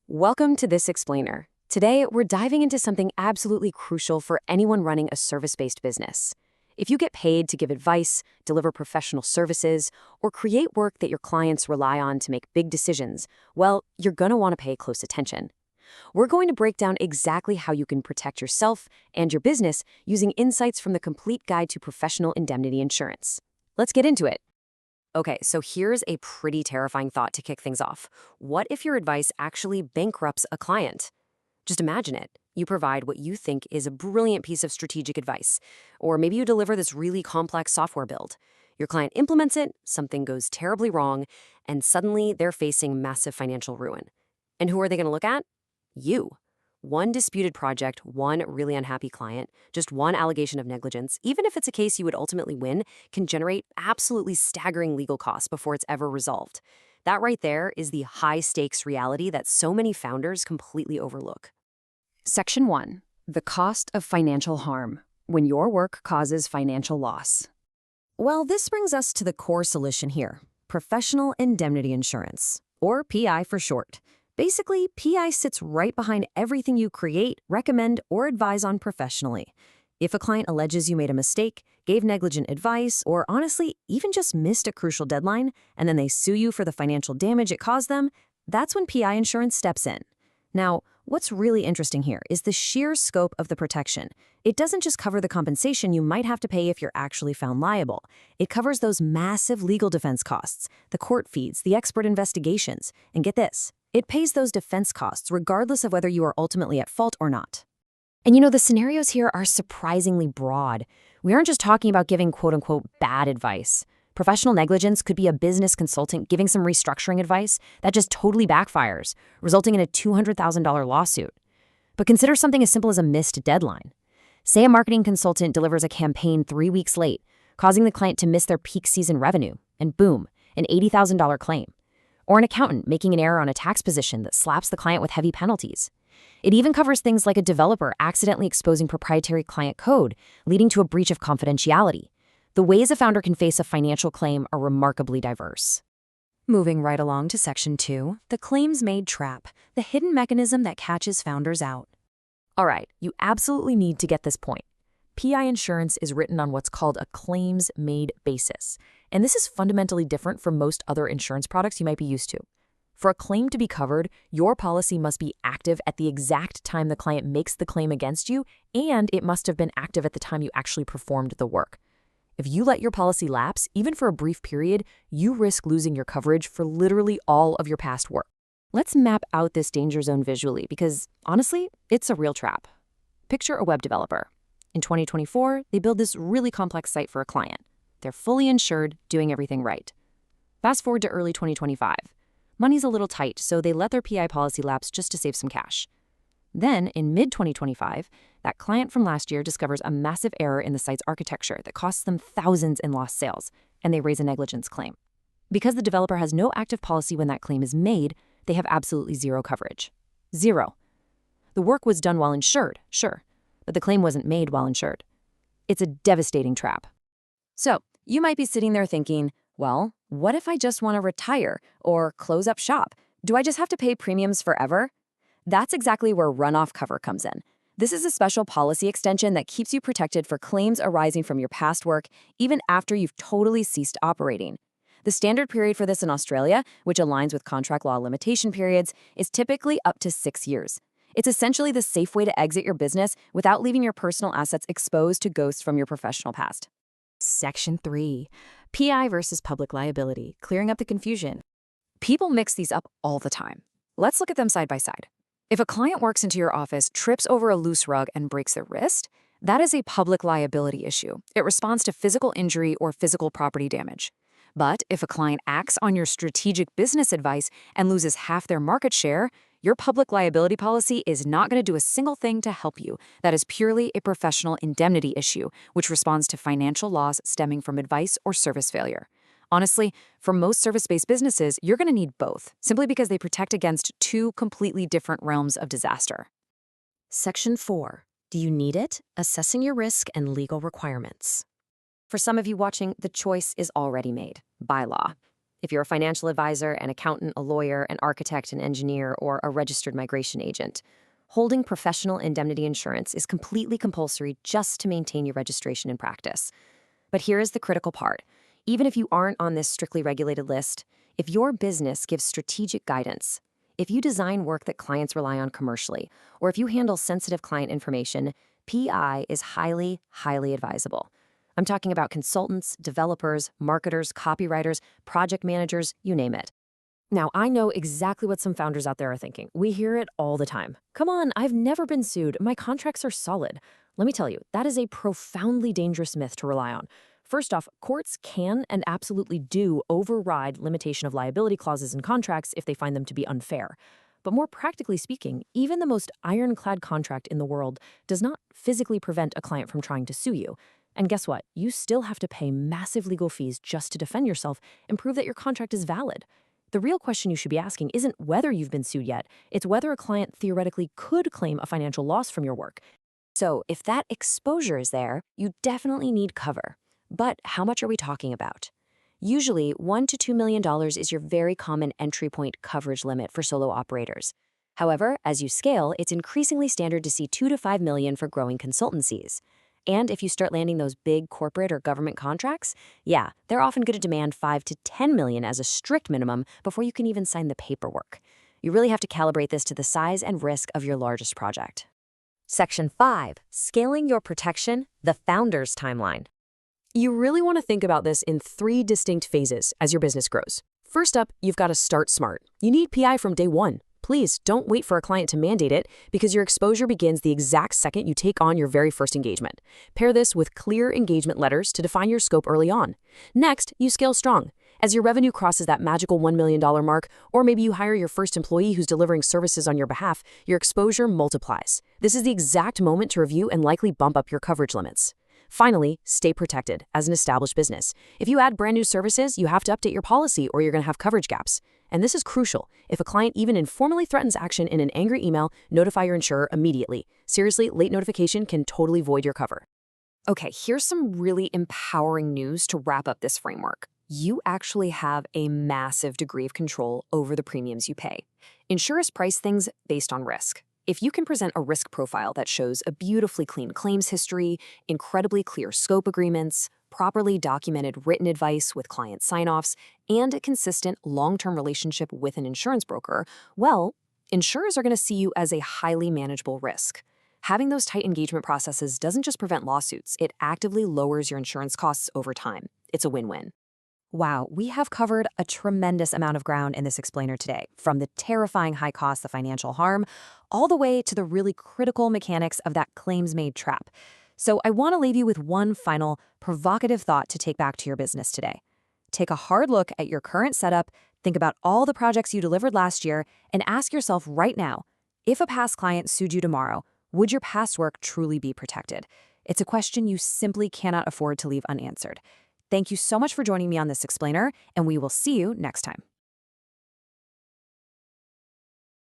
Welcome to This Explainer. Today, we're diving into something absolutely crucial for anyone running a service-based business. If you get paid to give advice, deliver professional services, or create work that your clients rely on to make big decisions, well, you're going to want to pay close attention. We're going to break down exactly how you can protect yourself and your business using insights from the Complete Guide to Professional Indemnity Insurance. Let's get into it. Okay, so here's a pretty terrifying thought to kick things off. What if your advice actually bankrupts a client? Just imagine it. You provide what you think is a brilliant piece of strategic advice, or maybe you deliver this really complex software build. Your client implements it, something goes terribly wrong, and suddenly they're facing massive financial ruin. And who are they going to look at? You. One disputed project, one really unhappy client, just one allegation of negligence, even if it's a case you would ultimately win, can generate absolutely staggering legal costs before it's ever resolved. That right there is the high-stakes reality that so many founders completely overlook. Section 1. The cost of financial harm. When your work causes financial loss. Well, this brings us to the core solution here. Professional indemnity insurance, or PI for short. Basically, PI sits right behind everything you create, recommend, or advise on professionally. If a client alleges you made a mistake, gave negligent advice, or honestly, even just missed a crucial deadline, and then they sue you for the financial damage it caused them, that's when PI insurance steps in. Now, what's really interesting here is the sheer scope of the protection. It doesn't just cover the compensation you might have to pay if you're actually found liable. It covers those massive legal defense costs, the court fees, the expert investigations, and get this, it pays those defense costs regardless of whether you are ultimately at fault or not. And the scenarios here are surprisingly broad. We aren't just talking about giving quote-unquote bad advice. Professional negligence could be a business consultant giving some restructuring advice that just totally backfires, resulting in a $200,000 lawsuit. But consider something as simple as a missed deadline. Say a marketing consultant delivers a campaign 3 weeks late, causing the client to miss their peak season revenue, and boom, an $80,000 claim. Or an accountant making an error on a tax position that slaps the client with heavy penalties. It even covers things like a developer accidentally exposing proprietary client code, leading to a breach of confidentiality. The ways a founder can face a financial claim are remarkably diverse. Moving right along to Section 2, the claims-made trap, the hidden mechanism that catches founders out. All right, you absolutely need to get this point. PI insurance is written on what's called a claims-made basis, and this is fundamentally different from most other insurance products you might be used to. For a claim to be covered, your policy must be active at the exact time the client makes the claim against you, and it must have been active at the time you actually performed the work. If you let your policy lapse, even for a brief period, you risk losing your coverage for literally all of your past work. Let's map out this danger zone visually because, honestly, it's a real trap. Picture a web developer. In 2024, they build this really complex site for a client. They're fully insured, doing everything right. Fast forward to early 2025. Money's a little tight, so they let their PI policy lapse just to save some cash. Then, in mid-2025, that client from last year discovers a massive error in the site's architecture that costs them thousands in lost sales, and they raise a negligence claim. Because the developer has no active policy when that claim is made, they have absolutely zero coverage. Zero. The work was done while insured, sure, but the claim wasn't made while insured. It's a devastating trap. So, you might be sitting there thinking, well, what if I just want to retire or close up shop? Do I just have to pay premiums forever? That's exactly where runoff cover comes in. This is a special policy extension that keeps you protected for claims arising from your past work, even after you've totally ceased operating. The standard period for this in Australia, which aligns with contract law limitation periods, is typically up to 6 years. It's essentially the safe way to exit your business without leaving your personal assets exposed to ghosts from your professional past. Section 3. PI versus public liability, clearing up the confusion. People mix these up all the time. Let's look at them side by side. If a client walks into your office, trips over a loose rug, and breaks their wrist, that is a public liability issue. It responds to physical injury or physical property damage. But if a client acts on your strategic business advice and loses half their market share, your public liability policy is not going to do a single thing to help you. That is purely a professional indemnity issue, which responds to financial loss stemming from advice or service failure. Honestly, for most service-based businesses, you're going to need both, simply because they protect against two completely different realms of disaster. Section 4. Do you need it? Assessing your risk and legal requirements. For some of you watching, the choice is already made, by law. If you're a financial advisor, an accountant, a lawyer, an architect, an engineer, or a registered migration agent, holding professional indemnity insurance is completely compulsory just to maintain your registration and practice. But here is the critical part. Even if you aren't on this strictly regulated list, if your business gives strategic guidance, if you design work that clients rely on commercially, or if you handle sensitive client information, PI is highly, highly advisable. I'm talking about consultants, developers, marketers, copywriters, project managers, you name it. Now, I know exactly what some founders out there are thinking. We hear it all the time. Come on, I've never been sued. My contracts are solid. Let me tell you, that is a profoundly dangerous myth to rely on. First off, courts can and absolutely do override limitation of liability clauses in contracts if they find them to be unfair. But more practically speaking, even the most ironclad contract in the world does not physically prevent a client from trying to sue you. And guess what? You still have to pay massive legal fees just to defend yourself and prove that your contract is valid. The real question you should be asking isn't whether you've been sued yet, it's whether a client theoretically could claim a financial loss from your work. So if that exposure is there, you definitely need cover. But how much are we talking about? Usually, $1 to $2 million is your very common entry point coverage limit for solo operators. However, as you scale, it's increasingly standard to see $2 to $5 million for growing consultancies. And if you start landing those big corporate or government contracts, yeah, they're often going to demand $5 to $10 million as a strict minimum before you can even sign the paperwork. You really have to calibrate this to the size and risk of your largest project. Section 5. Scaling your protection, the founder's timeline. You really want to think about this in 3 distinct phases as your business grows. First up, you've got to start smart. You need PI from day one. Please don't wait for a client to mandate it because your exposure begins the exact second you take on your very first engagement. Pair this with clear engagement letters to define your scope early on. Next, you scale strong. As your revenue crosses that magical $1 million mark, or maybe you hire your first employee who's delivering services on your behalf, your exposure multiplies. This is the exact moment to review and likely bump up your coverage limits. Finally, stay protected as an established business. If you add brand new services, you have to update your policy or you're going to have coverage gaps. And this is crucial. If a client even informally threatens action in an angry email, notify your insurer immediately. Seriously, late notification can totally void your cover. Okay, here's some really empowering news to wrap up this framework. You actually have a massive degree of control over the premiums you pay. Insurers price things based on risk. If you can present a risk profile that shows a beautifully clean claims history, incredibly clear scope agreements, properly documented written advice with client sign-offs, and a consistent long-term relationship with an insurance broker, well, insurers are going to see you as a highly manageable risk. Having those tight engagement processes doesn't just prevent lawsuits, it actively lowers your insurance costs over time. It's a win-win. Wow, we have covered a tremendous amount of ground in this explainer today, from the terrifying high cost, the financial harm, all the way to the really critical mechanics of that claims-made trap. So I want to leave you with one final provocative thought to take back to your business today. Take a hard look at your current setup, think about all the projects you delivered last year, and ask yourself right now, if a past client sued you tomorrow, would your past work truly be protected? It's a question you simply cannot afford to leave unanswered. Thank you so much for joining me on this explainer, and we will see you next time.